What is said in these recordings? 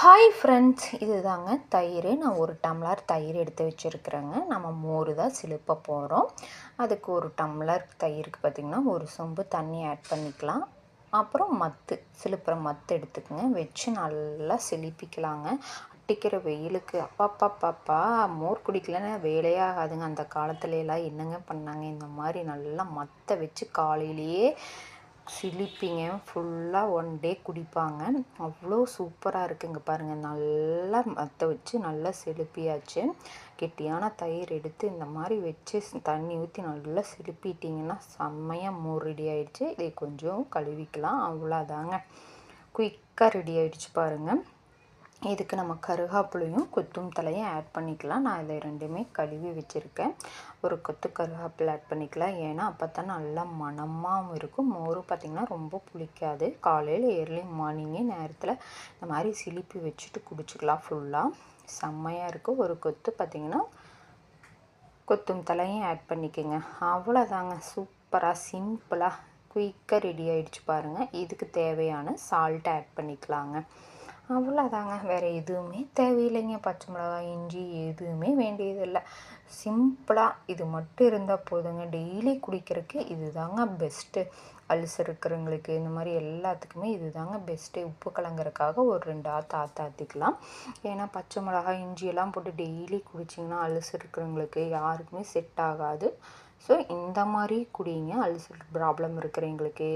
Hi friends, இதுதாங்க தயிர். நான் ஒரு டம்ளர் தயிர் எடுத்து வச்சுருக்குறேங்க. நம்ம மோர் தான் சிலுப்ப போகிறோம். அதுக்கு ஒரு டம்ளர் தயிருக்கு பார்த்திங்கன்னா ஒரு சொம்பு தண்ணி ஆட் பண்ணிக்கலாம். அப்புறம் சிலுப்புற மத்து எடுத்துக்கங்க. வச்சு நல்லா சிலிப்பிக்கலாங்க. அடிக்கிற வெயிலுக்கு அப்பாப்பாப்பாப்பா மோர் குடிக்கலன்னா வேலையே ஆகாதுங்க. அந்த காலத்துலலாம் என்னங்க பண்ணாங்க? இந்த மாதிரி நல்லா மத்தை வச்சு காலையிலேயே சிலிப்பிங்க. ஃபுல்லாக ஒன் டே குடிப்பாங்க. அவ்வளோ சூப்பராக இருக்குங்க பாருங்கள். நல்லா மற்ற வச்சு நல்லா சிலுப்பியாச்சு. கெட்டியான தயிர் எடுத்து இந்த மாதிரி வச்சு தண்ணி ஊற்றி நல்லா சிலுப்பிட்டிங்கன்னா செம்மையாக மோர் ரெடி ஆகிடுச்சு. இதை கொஞ்சம் கழுவிக்கலாம். அவ்வளோதாங்க, குயிக்காக ரெடி ஆகிடுச்சு பாருங்கள். இதுக்கு நம்ம கருகாப்பிலையும் கொத்தும் தலையும் ஆட் பண்ணிக்கலாம். நான் இதை ரெண்டுமே கழுவி வச்சுருக்கேன். ஒரு கொத்து கருகாப்பில் ஆட் பண்ணிக்கலாம். ஏன்னா அப்போ தான் நல்லா மணமாகவும் இருக்கும். மோரும் பார்த்திங்கன்னா ரொம்ப புளிக்காது. காலையில் ஏர்லி மார்னிங்கே நேரத்தில் இந்த மாதிரி சிலிப்பி வச்சுட்டு குடிச்சிக்கலாம். ஃபுல்லாக செம்மையாக இருக்கும். ஒரு கொத்து பார்த்திங்கன்னா கொத்தும் தலையும் ஆட் பண்ணிக்கோங்க. அவ்வளோதாங்க, சூப்பராக சிம்பிளாக குயிக்காக ரெடி ஆகிடுச்சு பாருங்கள். இதுக்கு தேவையான சால்ட் ஆட் பண்ணிக்கலாங்க. அவ்வளோதாங்க, வேறு எதுவுமே தேவையில்லைங்க. பச்சை மிளகாய், இஞ்சி எதுவுமே வேண்டியதில்லை. சிம்பிளாக இது மட்டும் இருந்தால் போதுங்க. டெய்லி குடிக்கிறதுக்கு இது தாங்க பெஸ்ட்டு. அல்சர் இருக்கிறவங்களுக்கு இந்த மாதிரி எல்லாத்துக்குமே இது தாங்க பெஸ்ட்டு. உப்பு கலங்குறதுக்காக ஒரு 2 ஆற்றிக்கலாம். ஏன்னா பச்சை மிளகாய், இஞ்சியெல்லாம் போட்டு டெய்லி குடிச்சிங்கன்னா அல்சர் இருக்கிறவங்களுக்கு யாருக்குமே செட் ஆகாது. ஸோ இந்த மாதிரி குடிங்க. அல்சர் ப்ராப்ளம் இருக்கிறவங்களுக்கு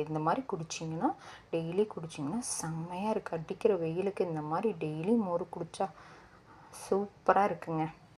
இந்த மாதிரி குடிச்சிங்கன்னா டெய்லி குடிச்சிங்கன்னா செம்மையாக இருக்குது. அடிக்கிற வெயிலுக்கு இந்த மாதிரி டெய்லி மோர் குடித்தா சூப்பராக இருக்குங்க.